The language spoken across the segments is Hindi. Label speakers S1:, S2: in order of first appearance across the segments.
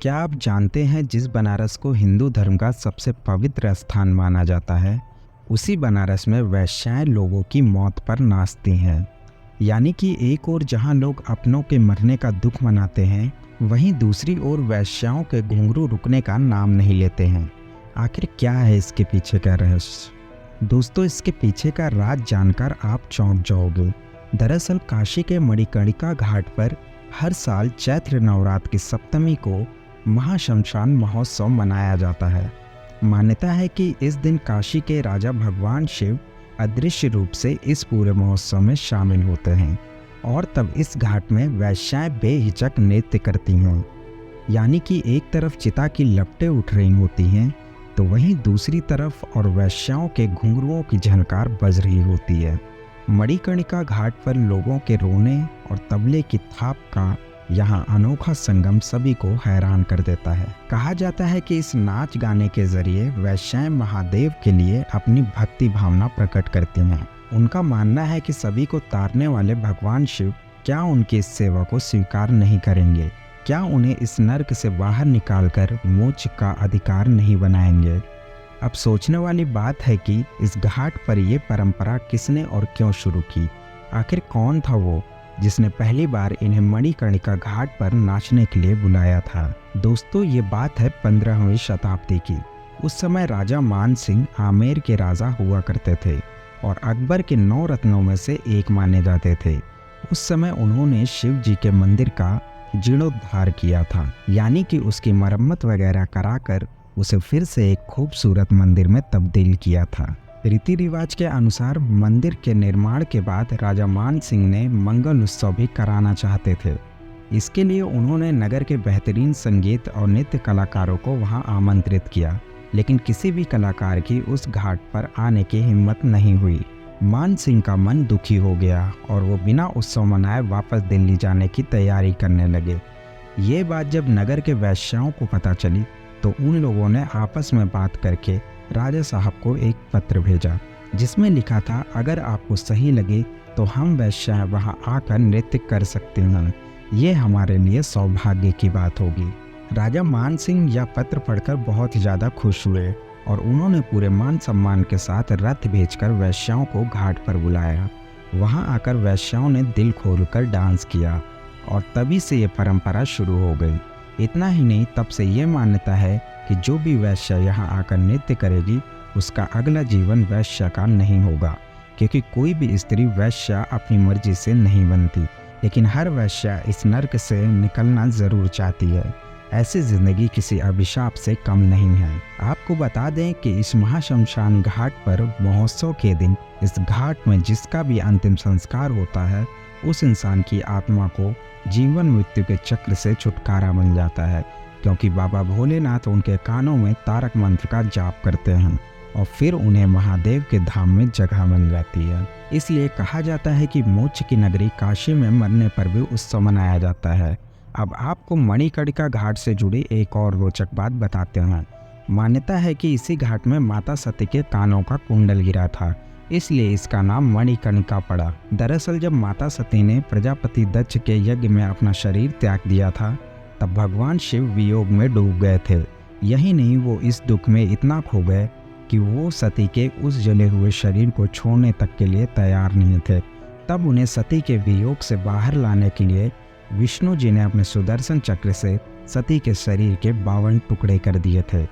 S1: क्या आप जानते हैं जिस बनारस को हिंदू धर्म का सबसे पवित्र स्थान माना जाता है, उसी बनारस में वेश्याएं लोगों की मौत पर नाचती हैं। यानी कि एक ओर जहां लोग अपनों के मरने का दुख मनाते हैं, वहीं दूसरी ओर वेश्याओं के घुंघरू रुकने का नाम नहीं लेते हैं। आखिर क्या है इसके पीछे का रहस्य? दोस्तों, इसके पीछे का राज जानकर आप चौंक जाओगे। दरअसल काशी के मणिकर्णिका घाट पर हर साल चैत्र नवरात्र की सप्तमी को महाश्मशान महोत्सव मनाया जाता है। मान्यता है कि इस दिन काशी के राजा भगवान शिव अदृश्य रूप से इस पूरे महोत्सव में शामिल होते हैं और तब इस घाट में वैश्याएं बेहिचक नृत्य करती हैं। यानी कि एक तरफ चिता की लपटें उठ रही होती हैं, तो वहीं दूसरी तरफ और वैश्याओं के घुंघरुओं की झनकार बज रही होती है। मणिकर्णिका घाट पर लोगों के रोने और तबले की थाप का यहाँ अनोखा संगम सभी को हैरान कर देता है। कहा जाता है कि इस नाच गाने के जरिए वैश्याएं महादेव के लिए अपनी भक्ति भावना प्रकट करती हैं। उनका मानना है कि सभी को तारने वाले भगवान शिव क्या उनकी इस सेवा को स्वीकार नहीं करेंगे? क्या उन्हें इस नर्क से बाहर निकालकर मोक्ष का अधिकार नहीं बनाएंगे? अब सोचने वाली बात है कि इस घाट पर ये परंपरा किसने और क्यों शुरू की? आखिर कौन था वो जिसने पहली बार इन्हें मणिकर्णिका घाट पर नाचने के लिए बुलाया था? दोस्तों, ये बात है 15वीं शताब्दी की। उस समय राजा मान सिंह आमेर के राजा हुआ करते थे और अकबर के 9 रत्नों में से एक माने जाते थे। उस समय उन्होंने शिव जी के मंदिर का जीर्णोद्धार किया था, यानी कि उसकी मरम्मत वगैरह कराकर उसे फिर से एक खूबसूरत मंदिर में तब्दील किया था। रीति रिवाज के अनुसार मंदिर के निर्माण के बाद राजा मान सिंह ने मंगल उत्सव भी कराना चाहते थे। इसके लिए उन्होंने नगर के बेहतरीन संगीत और नृत्य कलाकारों को वहां आमंत्रित किया, लेकिन किसी भी कलाकार की उस घाट पर आने की हिम्मत नहीं हुई। मान सिंह का मन दुखी हो गया और वो बिना उत्सव मनाए वापस दिल्ली जाने की तैयारी करने लगे। ये बात जब नगर के वैश्याओं को पता चली तो उन लोगों ने आपस में बात करके राजा साहब को एक पत्र भेजा, जिसमें लिखा था, अगर आपको सही लगे तो हम वैश्याएं वहां आकर नृत्य कर सकते हैं। ये हमारे लिए सौभाग्य की बात होगी। राजा मान सिंह यह पत्र पढ़कर बहुत ज़्यादा खुश हुए और उन्होंने पूरे मान सम्मान के साथ रथ भेजकर वैश्याओं को घाट पर बुलाया। वहां आकर वैश्याओं ने दिल खोलकर डांस किया और तभी से ये परंपरा शुरू हो गई। इतना ही नहीं, तब से ये मान्यता है कि जो भी वैश्या यहाँ आकर नृत्य करेगी उसका अगला जीवन वैश्या का नहीं होगा, क्योंकि कोई भी स्त्री वैश्या अपनी मर्जी से नहीं बनती, लेकिन हर वैश्या इस नर्क से निकलना जरूर चाहती है। ऐसी जिंदगी किसी अभिशाप से कम नहीं है। आपको बता दें कि इस महाश्मशान घाट पर महोत्सव के दिन इस घाट में जिसका भी अंतिम संस्कार होता है, उस इंसान की आत्मा को जीवन मृत्यु के चक्र से छुटकारा मिल जाता है, क्योंकि बाबा भोलेनाथ उनके कानों में तारक मंत्र का जाप करते हैं और फिर उन्हें महादेव के धाम में जगह मिल जाती है। इसलिए कहा जाता है कि मोक्ष की नगरी काशी में मरने पर भी उत्सव मनाया जाता है। अब आपको मणिकर्णिका घाट से जुड़ी एक और रोचक बात बताते हैं। मान्यता है कि इसी घाट में माता सती के कानों का कुंडल गिरा था, इसलिए इसका नाम मणिकर्णिका पड़ा। दरअसल जब माता सती ने प्रजापति दक्ष के यज्ञ में अपना शरीर त्याग दिया था, तब भगवान शिव वियोग में डूब गए थे। यही नहीं, वो इस दुख में इतना खो गए कि वो सती के उस जले हुए शरीर को छोड़ने तक के लिए तैयार नहीं थे। तब उन्हें सती के वियोग से बाहर लाने के लिए विष्णु जी ने अपने सुदर्शन चक्र से सती के शरीर के 52 टुकड़े कर दिए थे।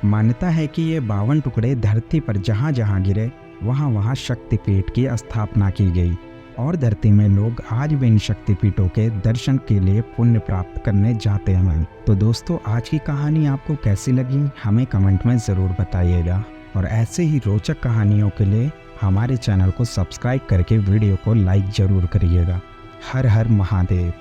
S1: मान्यता है कि ये 52 टुकड़े धरती पर जहाँ जहाँ गिरे वहाँ वहाँ शक्तिपीठ की स्थापना की गई और धरती में लोग आज भी इन शक्तिपीठों के दर्शन के लिए पुण्य प्राप्त करने जाते हैं। तो दोस्तों, आज की कहानी आपको कैसी लगी हमें कमेंट में ज़रूर बताइएगा और ऐसे ही रोचक कहानियों के लिए हमारे चैनल को सब्सक्राइब करके वीडियो को लाइक ज़रूर करिएगा। हर हर महादेव।